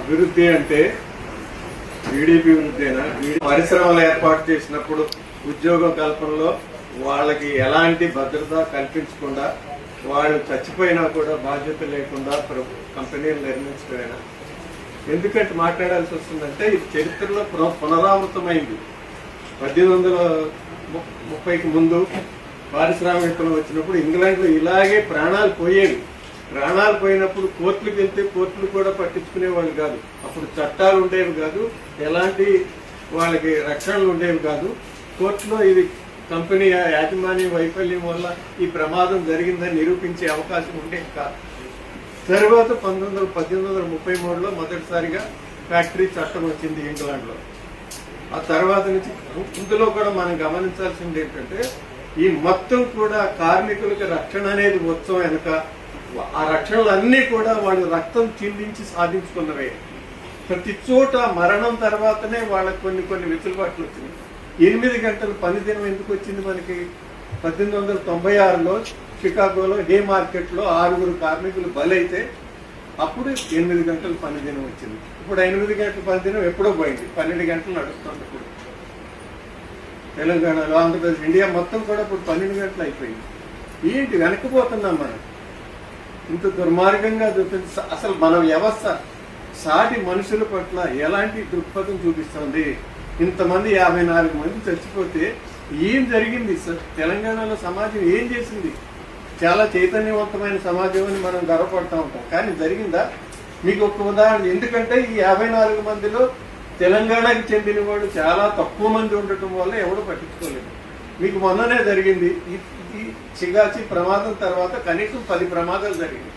అభివృద్ధి అంటే జీడిపి వృద్ధేనా? పరిశ్రమలు ఏర్పాటు చేసినప్పుడు ఉద్యోగ కల్పనలో వాళ్ళకి ఎలాంటి భద్రత కల్పించకుండా వాళ్ళు చచ్చిపోయినా కూడా బాధ్యత లేకుండా కంపెనీలు నిర్మించడమేనా? ఎందుకంటే మాట్లాడాల్సి వస్తుందంటే ఇది చరిత్రలో పునరావృతమైంది. 1830కి ముందు పారిశ్రామికలు వచ్చినప్పుడు ఇంగ్లాండ్లో ఇలాగే ప్రాణాలు పోయేవి. ప్రాణాలు పోయినప్పుడు కోర్టులకు వెళ్తే కోర్టులు కూడా పట్టించుకునే వాళ్ళు కాదు. అప్పుడు చట్టాలు ఉండేవి కాదు, ఎలాంటి వాళ్ళకి రక్షణలు ఉండేవి కాదు. కోర్టులో ఇది కంపెనీ యాజమాన్య వైఫల్యం వల్ల ఈ ప్రమాదం జరిగిందని నిరూపించే అవకాశం ఉండేది కాదు. తర్వాత 1833లో మొదటిసారిగా ఫ్యాక్టరీ చట్టం వచ్చింది ఇంగ్లాండ్లో. ఆ తర్వాత నుంచి ఇందులో కూడా మనం గమనించాల్సింది ఏంటంటే ఈ మొత్తం కూడా కార్మికులకు రక్షణ అనేది ఉత్సవం వెనుక ఆ రక్షణలు అన్నీ కూడా వాళ్ళు రక్తం చిందించి సాధించుకున్నవే. ప్రతి చోట మరణం తర్వాతనే వాళ్ళకి కొన్ని వెసులుబాట్లు వచ్చినాయి. 8 గంటల పని దినం ఎందుకు వచ్చింది మనకి? 1896లో షికాగోలో హే మార్కెట్లో 6 కార్మికులు బలైతే అప్పుడు 8 గంటల పని దినం వచ్చింది. ఇప్పుడు 8 గంటల పని దినం ఎప్పుడో పోయింది, 12 గంటలు నడుస్తుంది. ఇప్పుడు తెలంగాణలో, ఆంధ్రప్రదేశ్, ఇండియా మొత్తం కూడా ఇప్పుడు 12 గంటలు అయిపోయింది. ఏంటి వెనక్కిపోతున్నాం మనం? ఇంత దుర్మార్గంగా చూపించి అసలు మన వ్యవస్థ సాటి మనుషుల పట్ల ఎలాంటి దృక్పథం చూపిస్తుంది? ఇంతమంది 54 మంది చచ్చిపోతే ఏం జరిగింది? తెలంగాణలో సమాజం ఏం చేసింది? చాలా చైతన్యవంతమైన సమాజం అని మనం గర్వపడుతూ ఉంటాం, కానీ జరిగిందా? మీకు ఒక ఉదాహరణ, ఎందుకంటే ఈ 54 మందిలో తెలంగాణకి చెందిన వాళ్ళు చాలా తక్కువ మంది ఉండటం వల్ల ఎవరు పట్టించుకోలేదు. మీకు మొన్ననే జరిగింది ఈ చిగాచి ప్రమాదం తర్వాత కనీసం 10 ప్రమాదాలు జరిగింది.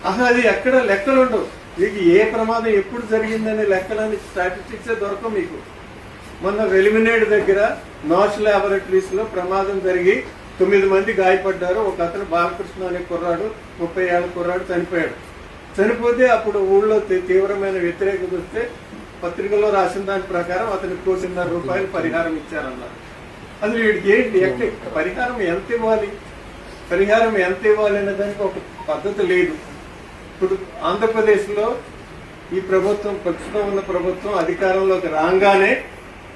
అసలు అది ఎక్కడ లెక్కలు ఉండవు. మీకు ఏ ప్రమాదం ఎప్పుడు జరిగిందనే లెక్కలని స్టాటిస్టిక్సే దొరకవు మీకు. మొన్న వెలిమినేడ్ దగ్గర నాష్ ల్యాబొరేటరీస్ లో ప్రమాదం జరిగి 9 మంది గాయపడ్డారు. ఒక అతను బాలకృష్ణ అనే కుర్రాడు, 30 ఏళ్ల కుర్రాడు చనిపోయాడు. చనిపోతే అప్పుడు ఊళ్ళో తీవ్రమైన వ్యతిరేకత వస్తే పత్రికలో రాసిన దాని ప్రకారం అతనికి ₹1,50,00,000 పరిహారం ఇచ్చారన్నారు. అది వీడికి ఏంటి, పరిహారం ఎంత ఇవ్వాలి? పరిహారం ఎంత ఇవ్వాలి అనే దానికి ఒక పద్ధతి లేదు. ఇప్పుడు ఆంధ్రప్రదేశ్లో ఈ ప్రభుత్వం, ప్రస్తుతం ఉన్న ప్రభుత్వం అధికారంలోకి రాగానే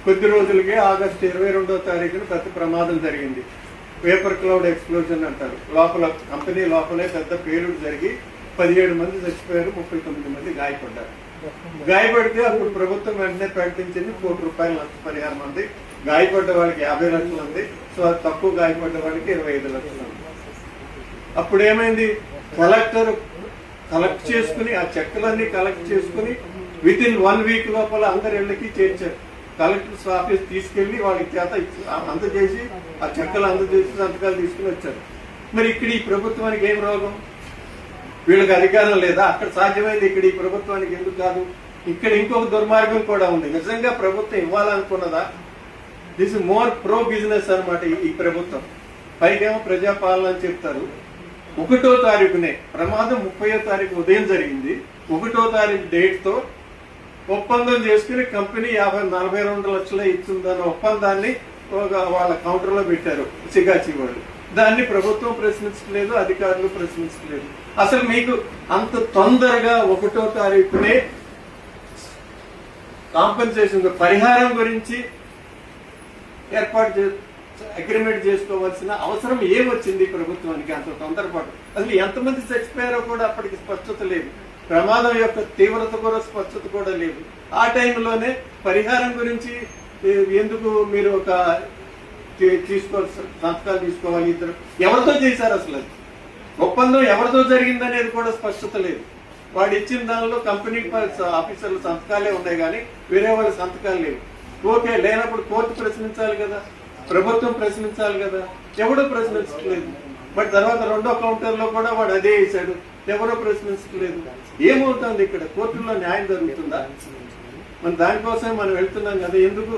కొద్ది రోజులకే ఆగస్టు 22వ తారీఖున పెద్ద ప్రమాదం జరిగింది. పేపర్ క్లౌడ్ ఎక్స్ప్లోజన్ అంటారు. లోపల కంపెనీ లోపలే పెద్ద పేలుడు జరిగి 17 మంది చచ్చిపోయారు, 39 మంది గాయపడ్డారు. గాయపడితే అప్పుడు ప్రభుత్వం వెంటనే ప్రకటించింది ₹1,00,00,000 నష్టపరిహారం ఉంది. గాయపడ్డ వాళ్ళకి 50 లక్షలు ఉంది. సో తక్కువ గాయపడ్డ వాళ్ళకి 25 లక్షలు ఉంది. అప్పుడు ఏమైంది? కలెక్టర్ కలెక్ట్ చేసుకుని ఆ చెక్కులన్నీ కలెక్ట్ చేసుకుని వితిన్ 1 వీక్ లోపల అందరి ఇళ్ళకి చేర్చారు. కలెక్టర్స్ ఆఫీస్ తీసుకెళ్లి వాళ్ళకి చేత అందజేసి ఆ చెక్కలు అందజేసి సంతకాలు తీసుకుని వచ్చారు. మరి ఇక్కడ ఈ ప్రభుత్వానికి ఏం రోగం? వీళ్ళకి అధికారం లేదా? అక్కడ సాధ్యమైంది, ఇక్కడ ఈ ప్రభుత్వానికి ఎందుకు కాదు? ఇక్కడ ఇంకొక దుర్మార్గం కూడా ఉంది. నిజంగా ప్రభుత్వం ఇవ్వాలనుకున్నదా? This is more pro business అనమాట ఈ ప్రభుత్వం. పైకేమో ప్రజాపాలన అని చెప్తారు. 1వ తారీఖునే ప్రమాదం 30వ తారీఖు ఉదయం జరిగింది. 1వ తారీఖు డేట్ తో ఒప్పందం చేసుకుని కంపెనీ 42 లక్షలు ఇచ్చిందన్న ఒప్పందాన్ని వాళ్ళ కౌంటర్ లో పెట్టారు చిగాచి వాళ్ళు. దాన్ని ప్రభుత్వం ప్రశ్నించలేదు, అధికారులు ప్రశ్నించలేదు. అసలు మీకు అంత తొందరగా 1వ తారీఖునే కాంపెన్సేషన్ పరిహారం గురించి ఏర్పాటు అగ్రిమెంట్ చేసుకోవాల్సిన అవసరం ఏమొచ్చింది ప్రభుత్వానికి? అంత తొందరపాటు. అసలు ఎంతమంది చచ్చిపోయారో కూడా అప్పటికి స్పష్టత లేదు. ప్రమాదం యొక్క తీవ్రత కూడా స్పష్టత కూడా లేదు. ఆ టైంలోనే పరిహారం గురించి ఎందుకు మీరు ఒక తీసుకోవాలి, సంతకాలు తీసుకోవాలి? ఇద్దరు ఎవరితో చేశారు? అసలు ఒప్పందం ఎవరితో జరిగిందనేది కూడా స్పష్టత లేదు. వాడు ఇచ్చిన దానిలో కంపెనీ ఆఫీసర్ల సంతకాలే ఉన్నాయి, కానీ వేరే వాళ్ళ సంతకాలు లేవు. ఓకే, లేనప్పుడు కోర్టు ప్రశ్నించాలి కదా, ప్రభుత్వం ప్రశ్నించాలి కదా. ఎవడో ప్రశ్నించట్లేదు. బట్ తర్వాత 2వ కౌంటర్ లో కూడా వాడు అదే వేశాడు, ఎవరో ప్రశ్నించట్లేదు. ఏమవుతుంది ఇక్కడ? కోర్టుల్లో న్యాయం జరుగుతుందా? మన దానికోసమే మనం వెళ్తున్నాం కదా. ఎందుకు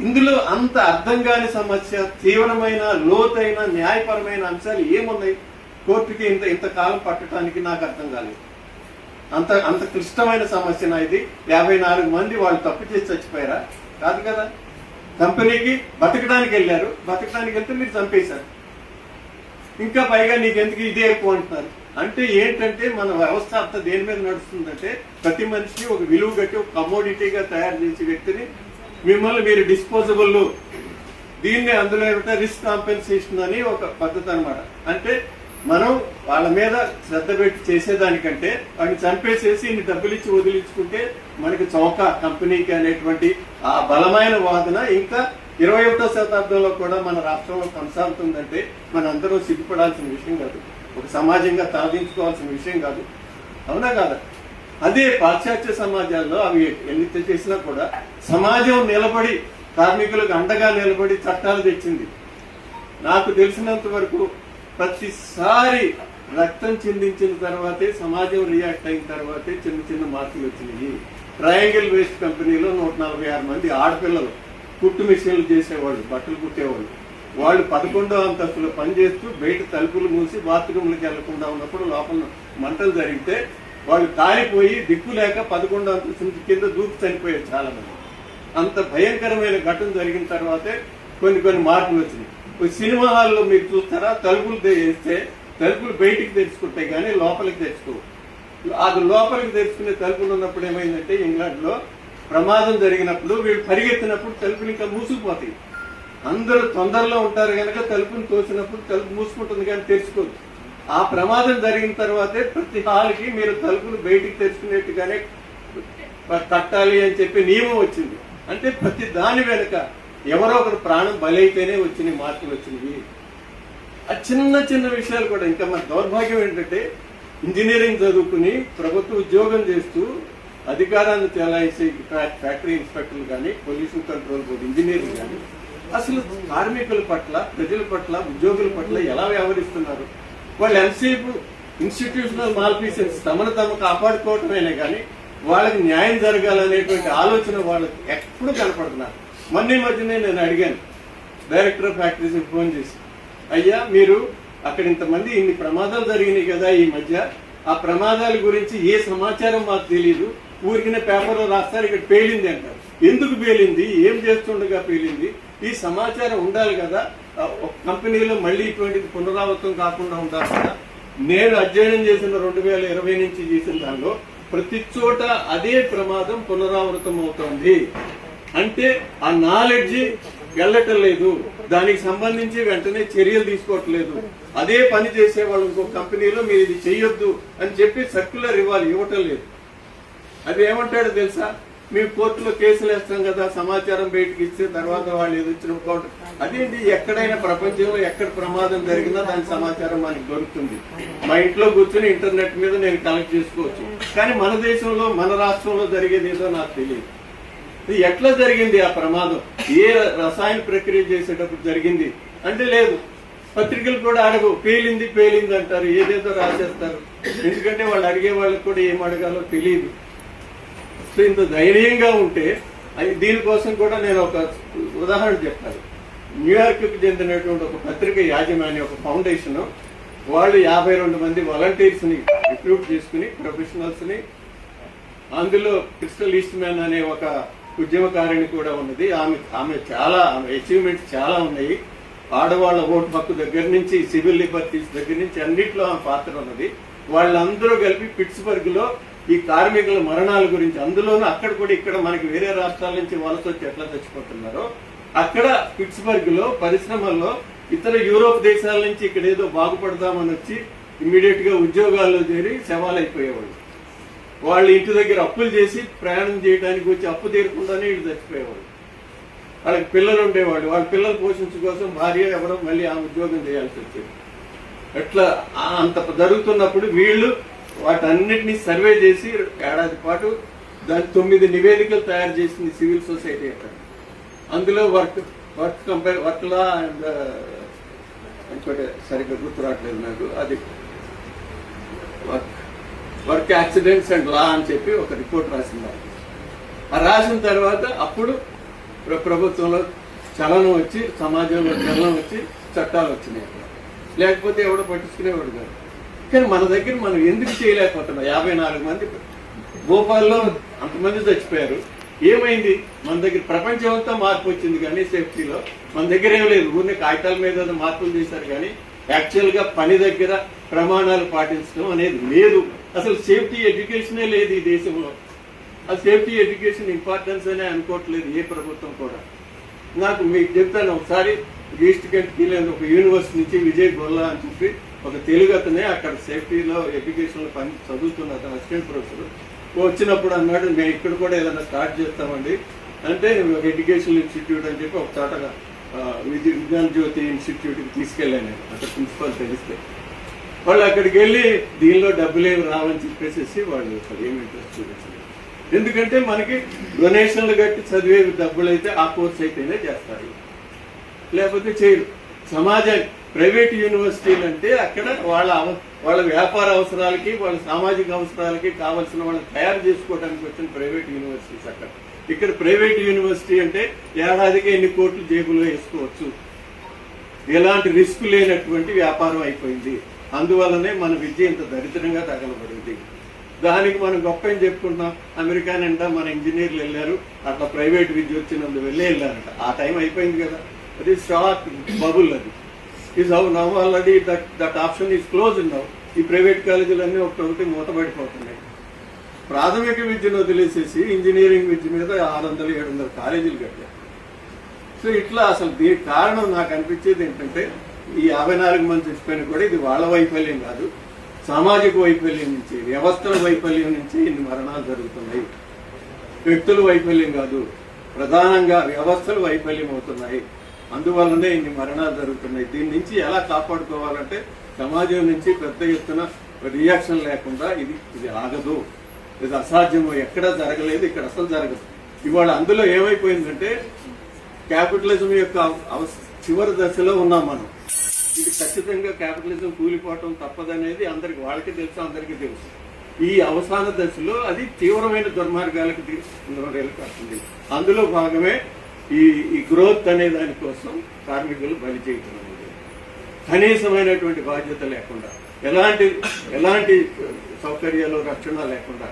ఇందులో అంత అర్థం కాని సమస్య, తీవ్రమైన లోతైన న్యాయపరమైన అంశాలు ఏమున్నాయి? కోర్టుకి ఇంతకాలం పట్టడానికి నాకు అర్థం కాలేదు. అంత క్లిష్టమైన సమస్యనా ఇది? 54 మంది వాళ్ళు తప్పు చేసి చచ్చిపోయారా? కాదు కదా. కంపెనీకి బతకడానికి వెళ్ళారు, బతకడానికి వెళ్తే మీరు చంపేశారు. ఇంకా పైగా నీకెందుకు ఇదే ఎక్కువ అంటున్నారు. అంటే ఏంటంటే మన వ్యవస్థ అంతా దేని మీద నడుస్తుందంటే ప్రతి మనిషి ఒక విలువ కట్టి ఒక కమోడిటీగా తయారు చేసే వ్యక్తిని మిమ్మల్ని మీరు డిస్పోజబుల్, దీన్ని అందులో ఏమిటంటే రిస్క్ కాంపెన్సేషన్ అని ఒక పద్ధతి అనమాట. అంటే మనం వాళ్ళ మీద శ్రద్ధ పెట్టి చేసేదానికంటే వాడిని చంపేసేసి ఇన్ని డబ్బులు ఇచ్చి వదిలించుకుంటే మనకి చౌక కంపెనీకి అనేటువంటి ఆ బలమైన వాదన ఇంకా 21వ శతాబ్దంలో కూడా మన రాష్ట్రంలో కొనసాగుతుందంటే మన అందరూ సిగ్గుపడాల్సిన విషయం కాదు, ఒక సమాజంగా తలదించుకోవాల్సిన విషయం కాదు. అవునా కాదా? అదే పాశ్చాత్య సమాజాల్లో అవి ఎన్ని చేసినా కూడా సమాజం నిలబడి కార్మికులకు అండగా నిలబడి చట్టాలు తెచ్చింది. నాకు తెలిసినంత వరకు ప్రతిసారి రక్తం చిందించిన తర్వాతే, సమాజం రియాక్ట్ అయిన తర్వాతే చిన్న చిన్న మార్పులు వచ్చినాయి. ట్రయాంగిల్ వేస్ట్ కంపెనీలో 146 మంది ఆడపిల్లలు కుట్టు మిషన్లు చేసేవాళ్ళు, బట్టలు కుట్టేవాళ్ళు. వాళ్ళు 11వ అంతస్తులో పనిచేస్తూ బయట తలుపులు మూసి బాత్రూమ్లకు వెళ్లకుండా ఉన్నప్పుడు లోపల మంటలు జరిగితే వాళ్ళు కాలిపోయి దిక్కు లేక 11వ అంతస్తు నుంచి కింద దూకి చనిపోయారు చాలా మంది. అంత భయంకరమైన ఘటన జరిగిన తర్వాతే కొన్ని మార్పులు వచ్చినాయి. సినిమా హాల్లో మీరు చూస్తారా, తలుపులు వేస్తే తలుపులు బయటికి తెరుచుకుంటాయి కానీ లోపలికి తెచ్చుకో. అది లోపలికి తెరుచుకునే తలుపులు ఉన్నప్పుడు ఏమైందంటే ఇంగ్లాండ్ లో ప్రమాదం జరిగినప్పుడు వీళ్ళు పరిగెత్తినప్పుడు తలుపులు ఇంకా మూసుకుపోతాయి. అందరూ తొందరలో ఉంటారు కనుక తలుపుని తోసినప్పుడు తలుపు మూసుకుంటుంది కానీ తెరుచుకోదు. ఆ ప్రమాదం జరిగిన తర్వాతే ప్రతి హాల్కి మీరు తలుపులు బయటికి తెరుచుకునేట్టుగానే కట్టాలి అని చెప్పి నియమం వచ్చింది. అంటే ప్రతి దాని వెనుక ఎవరో ఒకరు ప్రాణం బలైతేనే వచ్చిన మార్పులు వచ్చినవి. ఆ చిన్న చిన్న విషయాలు కూడా. ఇంకా మన దౌర్భాగ్యం ఏంటంటే ఇంజనీరింగ్ చదువుకుని ప్రభుత్వ ఉద్యోగం చేస్తూ అధికారాన్ని చెలాయించే ఫ్యాక్టరీ ఇన్స్పెక్టర్లు కానీ, పొల్యూషన్ కంట్రోల్ బోర్డు ఇంజనీర్లు కానీ అసలు కార్మికుల పట్ల, ప్రజల పట్ల, ఉద్యోగుల పట్ల ఎలా వ్యవహరిస్తున్నారు? వాళ్ళు ఎంతసేపు ఇన్స్టిట్యూషనల్ మాల్ఫీసెన్స్ తమను తాము కాపాడుకోవటమేనే కానీ వాళ్ళకి న్యాయం జరగాలనేటువంటి ఆలోచన వాళ్ళకి ఎప్పుడు కనపడుతున్నారు. మొన్న మధ్యనే నేను అడిగాను డైరెక్టర్ ఆఫ్ ఫ్యాక్టరీస్ ఫోన్ చేసి, అయ్యా మీరు అక్కడ ఇంతమంది ఇన్ని ప్రమాదాలు జరిగినాయి కదా ఈ మధ్య, ఆ ప్రమాదాల గురించి ఏ సమాచారం మాకు తెలియదు, ఊరికిన పేపర్లో రాస్తారు ఇక్కడ పేలింది అంటారు. ఎందుకు పేలింది, ఏం చేస్తుండగా పేలింది, ఈ సమాచారం ఉండాలి కదా. ఒక కంపెనీలో మళ్ళీ ఇటువంటిది పునరావృతం కాకుండా ఉండాలి కదా. నేను అధ్యయనం చేసిన 2020 నుంచి చేసిన దానిలో ప్రతి చోట అదే ప్రమాదం పునరావృతం అవుతోంది. అంటే ఆ నాలెడ్జ్ వెళ్ళటం లేదు, దానికి సంబంధించి వెంటనే చర్యలు తీసుకోవట్లేదు. అదే పని చేసేవాళ్ళు ఇంకో కంపెనీలో మీరు ఇది చెయ్యొద్దు అని చెప్పి సర్క్యులర్ ఇవ్వటం లేదు. అది ఏమంటాడో తెలుసా, మేము కోర్టులో కేసులు వేస్తాం కదా, సమాచారం బయటకు ఇస్తే తర్వాత వాళ్ళు ఏదో ఇచ్చిన. అదేంటి, ఎక్కడైనా ప్రపంచంలో ఎక్కడ ప్రమాదం జరిగినా దాని సమాచారం మనకి దొరుకుతుంది. మా ఇంట్లో కూర్చొని ఇంటర్నెట్ మీద నేను కనెక్ట్ చేసుకోవచ్చు. కానీ మన దేశంలో, మన రాష్ట్రంలో జరిగేది ఏదో నాకు తెలియదు. ఎట్లా జరిగింది ఆ ప్రమాదం, ఏ రసాయన ప్రక్రియ చేసేటప్పుడు జరిగింది అంటే లేదు. పత్రికలు కూడా అడగు, పేలింది అంటారు, ఏదేదో రాసేస్తారు. ఎందుకంటే వాళ్ళు అడిగే వాళ్ళకి కూడా ఏం అడగాలో తెలియదు. సో ఇంత ధైర్యంగా ఉంటే దీనికోసం కూడా నేను ఒక ఉదాహరణ చెప్తాను. న్యూయార్క్ కు చెందినటువంటి ఒక పత్రిక యాజమాన్య, ఒక ఫౌండేషన్, వాళ్ళు 52 మంది వాలంటీర్స్ ని రిక్రూట్ చేసుకుని, ప్రొఫెషనల్స్ ని, అందులో క్రిస్టల్ ఈస్ట్ మ్యాన్ అనే ఒక ఉద్యమకారిణి కూడా ఉన్నది. ఆమె అచీవ్మెంట్స్ చాలా ఉన్నాయి. ఆడవాళ్ల ఓటు హక్కు దగ్గర నుంచి, సివిల్ లిబర్టీస్ దగ్గర నుంచి అన్నింటిలో ఆమె పాత్ర ఉన్నది. వాళ్ళందరూ కలిపి పిట్స్బర్గ్ లో ఈ కార్మికుల మరణాల గురించి, అందులోనూ అక్కడ కూడా ఇక్కడ మనకి వేరే రాష్ట్రాల నుంచి వలస వచ్చి ఎట్లా చచ్చిపోతున్నారో, అక్కడ పిట్స్బర్గ్ లో పరిశ్రమల్లో ఇతర యూరోప్ దేశాల నుంచి ఇక్కడ ఏదో బాగుపడదామని వచ్చి ఇమ్మీడియట్ గా ఉద్యోగాల్లో చేరి శవాలైపోయేవాళ్ళు. వాళ్ళు ఇంటి దగ్గర అప్పులు చేసి ప్రయాణం చేయడానికి వచ్చి అప్పు తీరకుండానే వీళ్ళు చచ్చిపోయేవాళ్ళు. వాళ్ళకి పిల్లలు ఉండేవాళ్ళు, వాళ్ళ పిల్లల పోషించ కోసం భార్య ఎవరో మళ్ళీ ఆ ఉద్యోగం చేయాల్సి వచ్చేది. అట్లా అంత జరుగుతున్నప్పుడు వీళ్ళు వాటన్నిటినీ సర్వే చేసి ఏడాది పాటు దాని 9 నివేదికలు తయారు చేసింది సివిల్ సొసైటీ అక్కడ. అందులో వర్క్ లా అండ్ ఇంకోటి సరిగ్గా గుర్తు రావట్లేదు నాకు, అది వర్క్ యాక్సిడెంట్స్ అండ్ లా అని చెప్పి ఒక రిపోర్ట్ రాసింది. ఆ రాసిన తర్వాత అప్పుడు ప్రభుత్వంలో చలనం వచ్చి, సమాజంలో చలనం వచ్చి చట్టాలు వచ్చినాయి. లేకపోతే ఎవడో పట్టించుకునేవాడు కాదు. కానీ మన దగ్గర మనం ఎందుకు చేయలేకపోతున్నాం? 54 మంది భోపాల్లో అంతమంది చచ్చిపోయారు. ఏమైంది? మన దగ్గర ప్రపంచం అంతా మార్పు వచ్చింది కానీ సేఫ్టీలో మన దగ్గర ఏం లేదు. ఊరిని కాగితాల మీద మార్పులు చేశారు కానీ యాక్చువల్ గా పని దగ్గర ప్రమాణాలు పాటించడం అనేది లేదు. అసలు సేఫ్టీ ఎడ్యుకేషనే లేదు ఈ దేశంలో. ఆ సేఫ్టీ ఎడ్యుకేషన్ ఇంపార్టెన్స్ అనే అనుకోవట్లేదు ఏ ప్రభుత్వం కూడా. నాకు మీకు చెప్తాను, ఒకసారి ఈస్ట్ కెంట్కి ఒక యూనివర్సిటీ నుంచి విజయ్ గొల్లా అని చెప్పి ఒక తెలుగు అతనే అక్కడ సేఫ్టీలో ఎడ్యుకేషన్లో పని చదువుతున్న అతను అసిస్టెంట్ ప్రొఫెసర్ వచ్చినప్పుడు అన్నాడు, మేము ఇక్కడ కూడా ఏదైనా స్టార్ట్ చేస్తామండి అంటే ఒక ఎడ్యుకేషనల్ ఇన్స్టిట్యూట్ అని చెప్పి ఒక చోటగా విజ్ఞాన జ్యోతి ఇన్స్టిట్యూట్కి తీసుకెళ్ళాను నేను. అక్కడ ప్రిన్సిపల్ తెలిస్తే వాళ్ళు అక్కడికి వెళ్ళి దీనిలో డబ్బులు ఏమి రావని చెప్పేసి వాళ్ళు ఏమి ఇంట్రెస్ట్ చూపించలేదు. ఎందుకంటే మనకి డొనేషన్లు కట్టి చదివే డబ్బులు అయితే ఆ కోర్స్ అయితేనే చేస్తారు, లేకపోతే చేయరు. ప్రైవేట్ యూనివర్సిటీలు అంటే అక్కడ వాళ్ళ వ్యాపార అవసరాలకి వాళ్ళ సామాజిక అవసరాలకి కావాల్సిన వాళ్ళని తయారు చేసుకోవడానికి వచ్చిన ప్రైవేట్ యూనివర్సిటీస్ అక్కడ. ఇక్కడ ప్రైవేట్ యూనివర్సిటీ అంటే ఏడాదికి ఎన్ని కోట్లు జేబులో వేసుకోవచ్చు, ఎలాంటి రిస్క్ లేనటువంటి వ్యాపారం అయిపోయింది. అందువల్లనే మన విద్య ఇంత దరిద్రంగా తగలబడింది. దానికి మనం గొప్ప ఏం చెప్పుకుంటున్నాం, అమెరికా నిండా మన ఇంజనీర్లు వెళ్ళారు, అట్లా ప్రైవేట్ విద్య వచ్చినందు వెళ్ళారంట. ఆ టైం అయిపోయింది కదా, అది స్టాక్ బబుల్. అది is now already that option is close now. ఈ ప్రైవేట్ కాలేజీలన్నీ ఒకటి మూతపడిపోతున్నాయి. ప్రాథమిక విద్యను వదిలేసేసి ఇంజనీరింగ్ విద్య మీద 600-700 కాలేజీలు కట్టారు. సో ఇట్లా అసలు దీనికి కారణం నాకు అనిపించేది ఏంటంటే ఈ 54 మంది చచ్చిపోయిన కూడా ఇది వాళ్ళ వైఫల్యం కాదు, సామాజిక వైఫల్యం నుంచి, వ్యవస్థల వైఫల్యం నుంచి ఇన్ని మరణాలు జరుగుతున్నాయి. వ్యక్తుల వైఫల్యం కాదు, ప్రధానంగా వ్యవస్థలు వైఫల్యం అవుతున్నాయి. అందువల్లనే ఇన్ని మరణాలు జరుగుతున్నాయి. దీని నుంచి ఎలా కాపాడుకోవాలంటే సమాజం నుంచి పెద్ద ఎత్తున రియాక్షన్ లేకుండా ఇది ఆగదు, ఇది అసాధ్యము, ఎక్కడా జరగలేదు, ఇక్కడ అసలు జరగదు. ఇవాళ అందులో ఏమైపోయిందంటే క్యాపిటలిజం యొక్క చివరి దశలో ఉన్నాం మనం. ఇది ఖచ్చితంగా క్యాపిటలిజం కూలిపోవటం తప్పదనేది అందరికి, వాళ్ళకి తెలుసు, అందరికీ తెలుసు. ఈ అవసాన దశలో అది తీవ్రమైన దుర్మార్గాలకు వస్తుంది. అందులో భాగమే ఈ గ్రోత్ అనే దానికోసం కార్మికులు బలి చేయటం అనేది. కనీసమైనటువంటి బాధ్యత లేకుండా, ఎలాంటి సౌకర్యాలు రక్షణ లేకుండా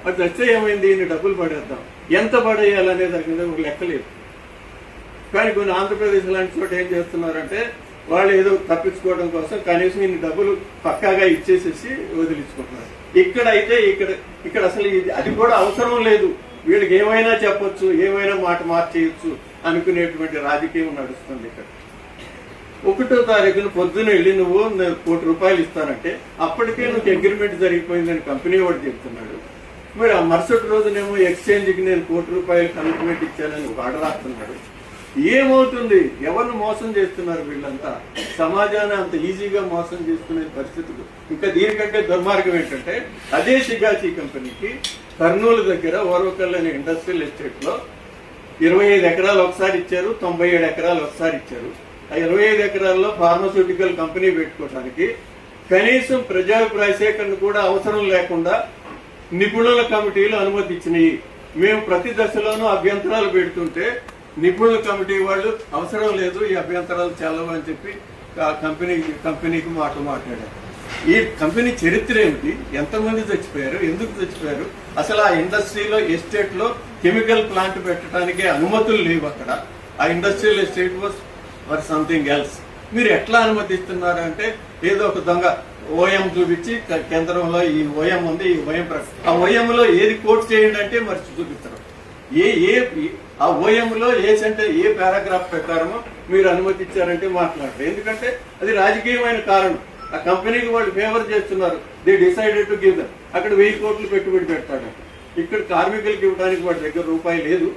అది వస్తే ఏమైంది, ఇన్ని డబ్బులు పడేద్దాం, ఎంత పడేయాలనే దాని మీద ఒక లెక్కలేదు. కానీ కొన్ని ఆంధ్రప్రదేశ్ లాంటి చోట ఏం చేస్తున్నారంటే వాళ్ళు ఏదో తప్పించుకోవడం కోసం కనీసం ఇన్ని డబ్బులు పక్కాగా ఇచ్చేసేసి వదిలించుకుంటున్నారు. ఇక్కడ అసలు అది కూడా అవసరం లేదు, వీళ్ళకి ఏమైనా చెప్పొచ్చు, ఏమైనా మాట మార్చేయచ్చు అనుకునేటువంటి రాజకీయం నడుస్తుంది. ఇక్కడ 1వ తారీఖున పొద్దున వెళ్ళి నువ్వు ₹1 కోటి ఇస్తానంటే అప్పటికే నువ్వు అగ్రిమెంట్ జరిగిపోయిందని కంపెనీ వాడు చెప్తున్నాడు. మరి ఆ మరుసటి రోజునేమో ఎక్స్చేంజ్కి నేను ₹1 కోటి కమిట్మెంట్ ఇచ్చానని వాడు రాస్తున్నాడు. ఏమవుతుంది, ఎవరిని మోసం చేస్తున్నారు వీళ్ళంతా? సమాజాన్ని అంత ఈజీగా మోసం చేసుకునే పరిస్థితులు. ఇంకా దీనికంటే దుర్మార్గం ఏంటంటే అదే షిగాచి కంపెనీకి కర్నూలు దగ్గర ఓర్వకల్ అనే ఇండస్ట్రియల్ ఎస్టేట్ లో 25 ఎకరాలు ఒకసారి ఇచ్చారు, 97 ఎకరాలు ఒకసారి ఇచ్చారు. ఆ 25 ఎకరాల్లో ఫార్మాస్యూటికల్ కంపెనీ పెట్టుకోవడానికి కనీసం ప్రజాభిప్రాయ సేకరణ కూడా అవసరం లేకుండా నిపుణుల కమిటీలు అనుమతి ఇచ్చినాయి. మేము ప్రతి దశలోనూ అభ్యంతరాలు పెడుతుంటే నిపుణుల కమిటీ వాళ్ళు అవసరం లేదు, ఈ అభ్యంతరాలు చెల్లవు అని చెప్పి కంపెనీకి మాట్లాడారు. ఈ కంపెనీ చరిత్ర ఏమిటి, ఎంతమంది చచ్చిపోయారు, ఎందుకు చచ్చిపోయారు, అసలు ఆ ఇండస్ట్రీలో ఎస్టేట్ లో కెమికల్ ప్లాంట్ పెట్టడానికి అనుమతులు లేవు. అక్కడ ఆ industrial estate was for something else. మీరు ఎట్లా అనుమతిస్తున్నారు అంటే ఏదో ఒక దొంగ ఓఎం చూపించి కేంద్రంలో ఈ ఓఎం ఉంది, ఈ ఓఎం ఆ ఓఎంలో ఏది కోట్ చేయండి అంటే మరి చూపిస్తారు. ఆ ఓఎంలో ఏ పారాగ్రాఫ్ ప్రకారమో మీరు అనుమతి ఇచ్చారంటే మాట్లాడతారు. ఎందుకంటే అది రాజకీయమైన కారణం. ఆ కంపెనీకి వాళ్ళు ఫేవర్ చేస్తున్నారు. They decided to give them. అక్కడ 1000 కోట్లు పెట్టుబడి పెడతాడు. ఇక్కడ కార్మికులకు ఇవ్వడానికి వాడి దగ్గర రూపాయి లేదు,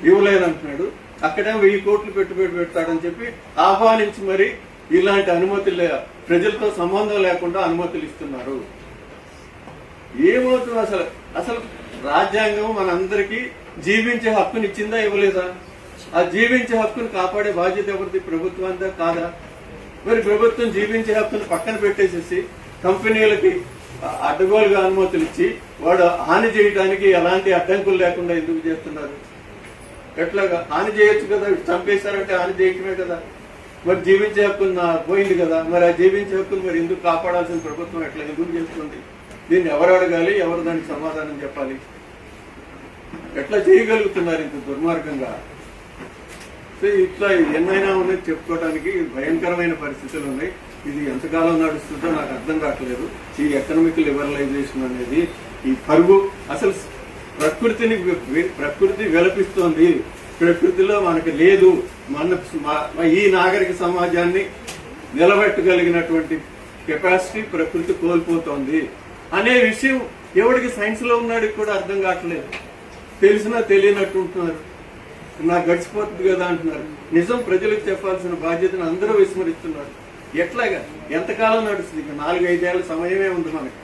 ఇవ్వలేదంటున్నాడు. అక్కడేమో 1000 కోట్లు పెట్టుబడి పెడతాడని చెప్పి ఆహ్వానించి మరి ఇలాంటి అనుమతులు, ప్రజలతో సంబంధం లేకుండా అనుమతులు ఇస్తున్నారు. ఏమవుతుంది అసలు రాజ్యాంగం మనందరికీ జీవించే హక్కుని ఇచ్చిందా, ఇవ్వలేదా? ఆ జీవించే హక్కును కాపాడే బాధ్యత ఎవరిది, ప్రభుత్వందా కాదా? మరి ప్రభుత్వం జీవించే హక్కును పక్కన పెట్టేసేసి కంపెనీలకి అడ్డగోలుగా అనుమతులు ఇచ్చి వాడు హాని చేయడానికి ఎలాంటి అడ్డంకులు లేకుండా ఎందుకు చేస్తున్నారు? ఎట్లాగా హాని చేయొచ్చు కదా, చంపేశారంటే హాని చేయటమే కదా. మరి జీవించే హక్కును పోయింది కదా, మరి ఆ జీవించే హక్కును మరి ఎందుకు కాపాడాల్సిన ప్రభుత్వం ఎట్లా ఎందుకు చేస్తుంది? దీన్ని ఎవరు అడగాలి, ఎవరు దానికి సమాధానం చెప్పాలి? ఎట్లా చేయగలుగుతున్నారు ఇంత దుర్మార్గంగా? ఇట్లా ఎన్నైనా ఉన్నాయి చెప్పుకోవడానికి, భయంకరమైన పరిస్థితులు ఉన్నాయి. ఇది ఎంతకాలం నడుస్తుందో నాకు అర్థం కావట్లేదు. ఈ ఎకనామిక్ లిబరలైజేషన్ అనేది ఈ పరుగు అసలు ప్రకృతి విలపిస్తోంది. ప్రకృతిలో మనకి లేదు, ఈ నాగరిక సమాజాన్ని నిలబెట్టగలిగినటువంటి కెపాసిటీ ప్రకృతి కోల్పోతోంది అనే విషయం ఎవరికి సైన్స్ లో ఉన్నాడికి కూడా అర్థం కావట్లేదు. తెలిసినా తెలియనట్టు ఉంటున్నారు. నాకు గడిచిపోతుంది కదా అంటున్నారు. నిజం ప్రజలకు చెప్పాల్సిన బాధ్యతను అందరూ విస్మరిస్తున్నారు. ఎట్లాగా ఎంతకాలం నడుస్తుంది? ఇంకా 4-5 ఏళ్ల సమయమే ఉంది మనకి.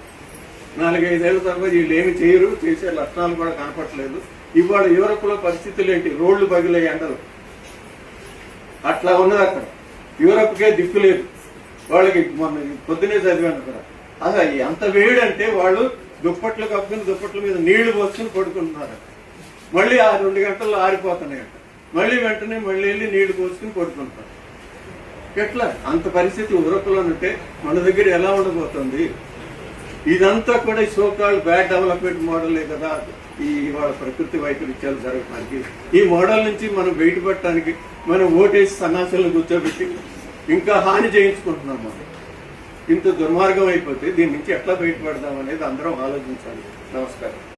4-5 ఏళ్ల తర్వాత వీళ్ళు ఏమి చేయరు, చేసే లక్షణాలు కూడా కనపట్లేదు. ఇవాళ యూరప్ లో పరిస్థితులు ఏంటి? రోడ్లు పగిలే ఎండలు అట్లా ఉన్నది అక్కడ. యూరప్ కే దిక్కు లేదు వాళ్ళకి. మొన్న పొద్దునే చదివాను కూడా. అసలు ఎంత వేడంటే వాళ్ళు దుప్పట్లు కప్పుకుని దుప్పట్ల మీద నీళ్లు పోసుకుని పడుకుంటున్నారు. మళ్ళీ ఆ 2 గంటల్లో ఆరిపోతున్నాయంట. మళ్ళీ వెంటనే మళ్ళీ వెళ్ళి నీళ్లు పోసుకుని పడుకుంటారు. ఎట్లా అంత పరిస్థితి యూరోప్లో ఉంటే మన దగ్గర ఎలా ఉండబోతుంది? ఇదంతా కూడా సోకాల్ బ్యాడ్ డెవలప్మెంట్ మోడలే కదా ఈ వాళ్ళ ప్రకృతి వైపరీత్యాలు జరగడానికి. ఈ మోడల్ నుంచి మనం బయటపడటానికి మనం ఓటేసి సన్నాసాలను కూర్చోబెట్టి ఇంకా హాని చేయించుకుంటున్నాం. మనం ఇంత దుర్మార్గం అయిపోతే దీని నుంచి ఎట్లా బయటపడదాం అనేది అందరం ఆలోచించాలి. నమస్కారం.